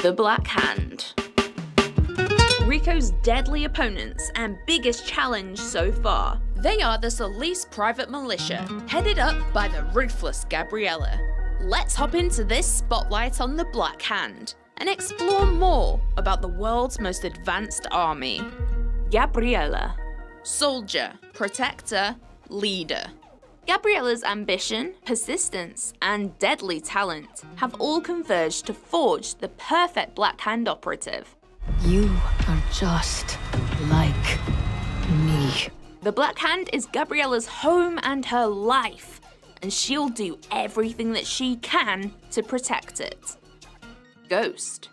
The Black Hand. Rico's deadly opponents and biggest challenge so far. They are the Solis private militia, headed up by the ruthless Gabriella. Let's hop into this spotlight on the Black Hand and explore more about the world's most advanced army. Gabriella. Soldier, protector, leader. Gabriella's ambition, persistence, and deadly talent have all converged to forge the perfect Black Hand operative. You are just like me. The Black Hand is Gabriella's home and her life, and she'll do everything that she can to protect it. Ghost.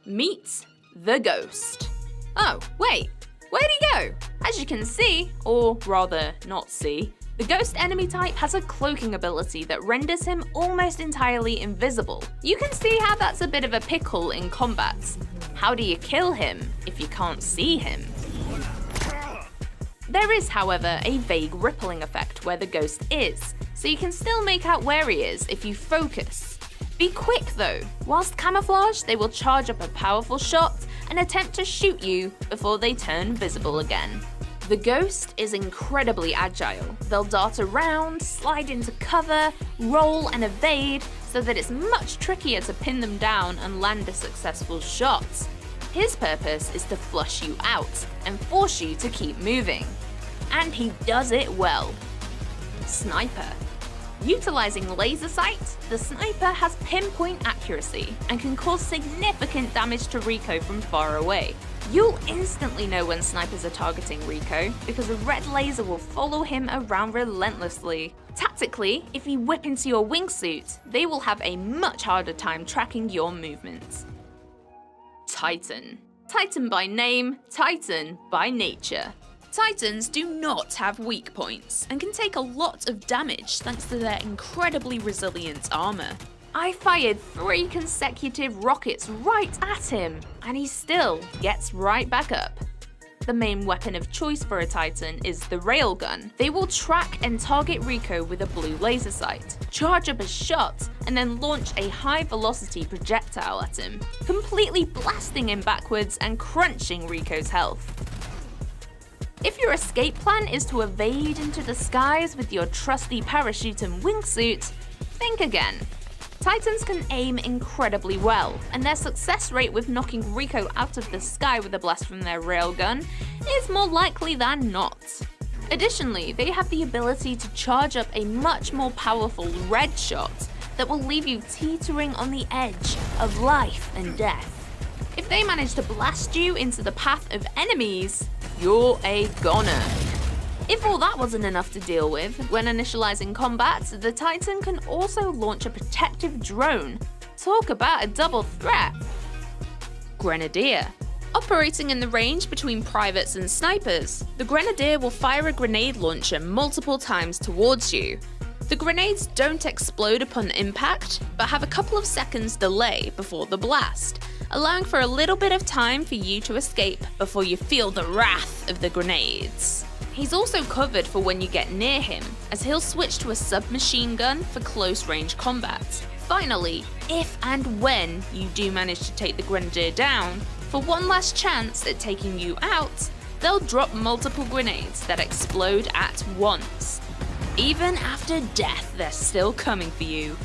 Meet the Ghost. Oh, wait, where'd he go? As you can see, or rather not see, the Ghost enemy type has a cloaking ability that renders him almost entirely invisible. You can see how that's a bit of a pickle in combat. How do you kill him if you can't see him? There is, however, a vague rippling effect where the Ghost is, so you can still make out where he is if you focus. Be quick though. Whilst camouflaged, they will charge up a powerful shot and attempt to shoot you before they turn visible again. The Ghost is incredibly agile. They'll dart around, slide into cover, roll and evade, so that it's much trickier to pin them down and land a successful shot. His purpose is to flush you out and force you to keep moving. And he does it well. Sniper. Utilizing laser sight, the sniper has pinpoint accuracy and can cause significant damage to Rico from far away. You'll instantly know when snipers are targeting Rico because a red laser will follow him around relentlessly. Tactically, if you whip into your wingsuit, they will have a much harder time tracking your movements. Titan. Titan by name, Titan by nature. Titans do not have weak points and can take a lot of damage thanks to their incredibly resilient armor. I fired 3 consecutive rockets right at him, and he still gets right back up. The main weapon of choice for a Titan is the railgun. They will track and target Rico with a blue laser sight, charge up a shot, and then launch a high-velocity projectile at him, completely blasting him backwards and crunching Rico's health. If your escape plan is to evade into the skies with your trusty parachute and wingsuit, think again. Titans can aim incredibly well, and their success rate with knocking Rico out of the sky with a blast from their railgun is more likely than not. Additionally, they have the ability to charge up a much more powerful red shot that will leave you teetering on the edge of life and death. If they manage to blast you into the path of enemies, you're a goner. If all that wasn't enough to deal with, when initializing combat, the Titan can also launch a protective drone. Talk about a double threat. Grenadier. Operating in the range between privates and snipers, the Grenadier will fire a grenade launcher multiple times towards you. The grenades don't explode upon impact, but have a couple of seconds delay before the blast, allowing for a little bit of time for you to escape before you feel the wrath of the grenades. He's also covered for when you get near him, as he'll switch to a submachine gun for close-range combat. Finally, if and when you do manage to take the Grenadier down, for one last chance at taking you out, they'll drop multiple grenades that explode at once. Even after death, they're still coming for you.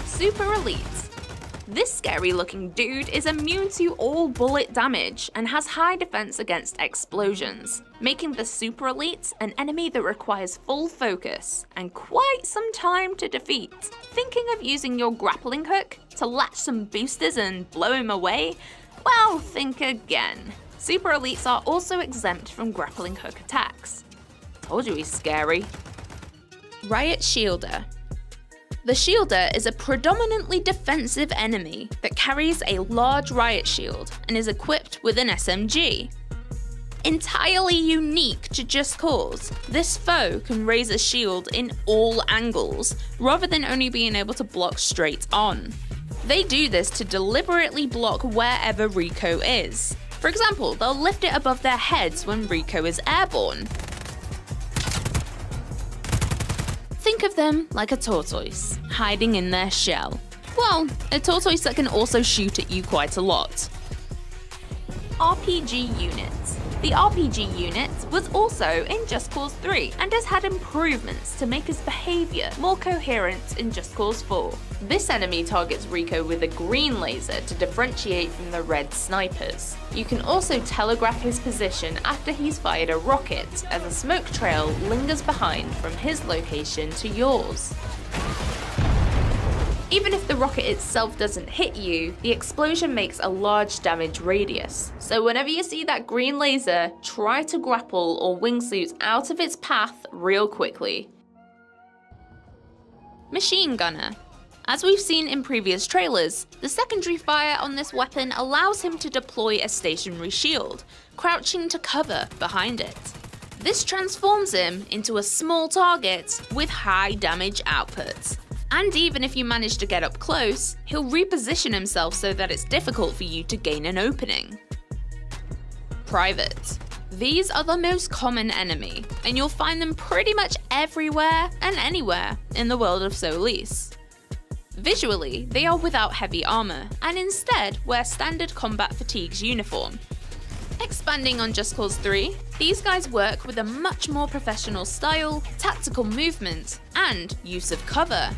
Super Elite. This scary-looking dude is immune to all bullet damage and has high defense against explosions, making the Super Elite an enemy that requires full focus and quite some time to defeat. Thinking of using your grappling hook to latch some boosters and blow him away? Well, think again. Super Elites are also exempt from grappling hook attacks. Told you he's scary. Riot Shielder. The Shielder is a predominantly defensive enemy that carries a large riot shield and is equipped with an SMG. Entirely unique to Just Cause, this foe can raise a shield in all angles, rather than only being able to block straight on. They do this to deliberately block wherever Rico is. For example, they'll lift it above their heads when Rico is airborne. Think of them like a tortoise, hiding in their shell. Well, a tortoise that can also shoot at you quite a lot. RPG units. The RPG unit was also in Just Cause 3 and has had improvements to make his behaviour more coherent in Just Cause 4. This enemy targets Rico with a green laser to differentiate from the red snipers. You can also telegraph his position after he's fired a rocket, as a smoke trail lingers behind from his location to yours. Even if the rocket itself doesn't hit you, the explosion makes a large damage radius. So whenever you see that green laser, try to grapple or wingsuit out of its path real quickly. Machine Gunner. As we've seen in previous trailers, the secondary fire on this weapon allows him to deploy a stationary shield, crouching to cover behind it. This transforms him into a small target with high damage output. And even if you manage to get up close, he'll reposition himself so that it's difficult for you to gain an opening. Private. These are the most common enemy, and you'll find them pretty much everywhere and anywhere in the world of Solis. Visually, they are without heavy armor, and instead wear standard combat fatigues uniform. Expanding on Just Cause 3, these guys work with a much more professional style, tactical movement, and use of cover.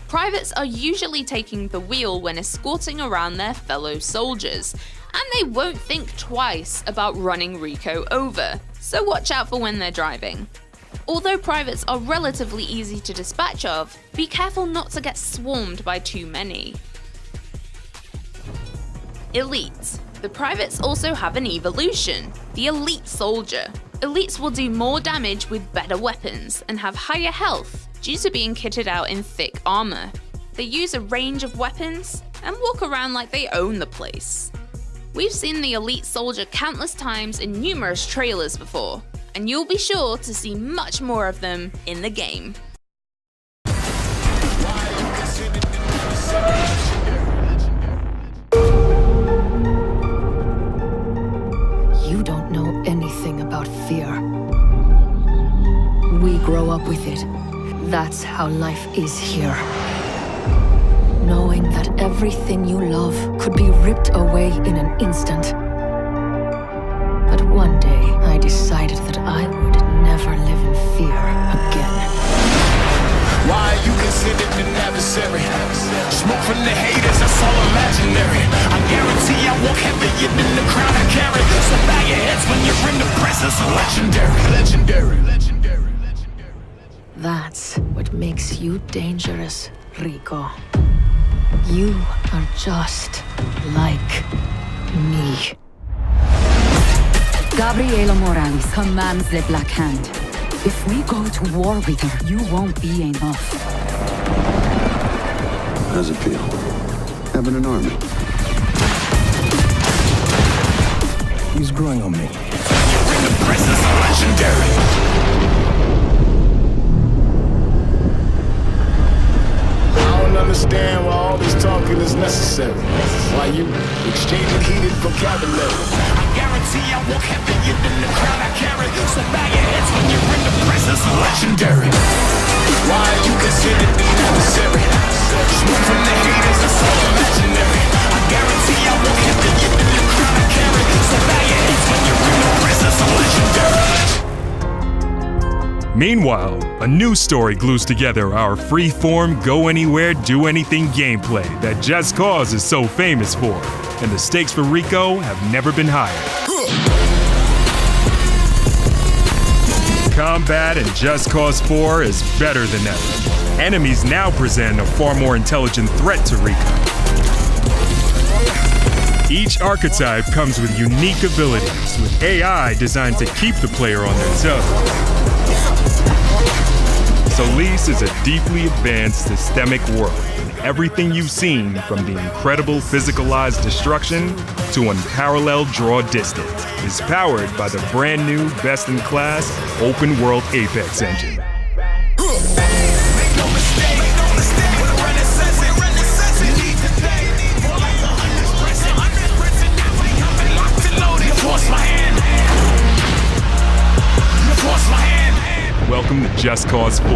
Privates are usually taking the wheel when escorting around their fellow soldiers, and they won't think twice about running Rico over, so watch out for when they're driving. Although privates are relatively easy to dispatch of, be careful not to get swarmed by too many. Elite. The privates also have an evolution, the Elite Soldier. Elites will do more damage with better weapons and have higher health due to being kitted out in thick armor. They use a range of weapons and walk around like they own the place. We've seen the Elite Soldier countless times in numerous trailers before, and you'll be sure to see much more of them in the game. You don't know anything about fear. We grow up with it. That's how life is here. Knowing that everything you love could be ripped away in an instant. But one day, I decided that I would never live in fear again. Why you considered an adversary? Smoke from the haters, that's all imaginary. I guarantee I walk heavier than the crown I carry. So bow your heads when you're in the presence of legendary. That's what makes you dangerous, Rico. You are just like me. Gabriela Morales commands the Black Hand. If we go to war with her, you won't be enough. How does it feel? Having an army? He's growing on me. You're in the presence of legendary. I don't understand why all this talking is necessary. Why you exchanging heated vocabulary? I guarantee I walk heavier than the crown I carry. So bow your heads when you're in the presence of legendary. Why you considered an adversary? Smoke from the haters, that's all imaginary. I guarantee I walk heavier than the crown I carry. So bow your heads when you're in the presence of legendary. Meanwhile, a new story glues together our free-form, go-anywhere, do-anything gameplay that Just Cause is so famous for, and the stakes for Rico have never been higher. Combat in Just Cause 4 is better than ever. Enemies now present a far more intelligent threat to Rico. Each archetype comes with unique abilities, with AI designed to keep the player on their toes. Solis is a deeply advanced systemic world, and everything you've seen, from the incredible physicalized destruction to unparalleled draw distance, is powered by the brand new, best-in-class, open-world Apex engine. Welcome to Just Cause 4.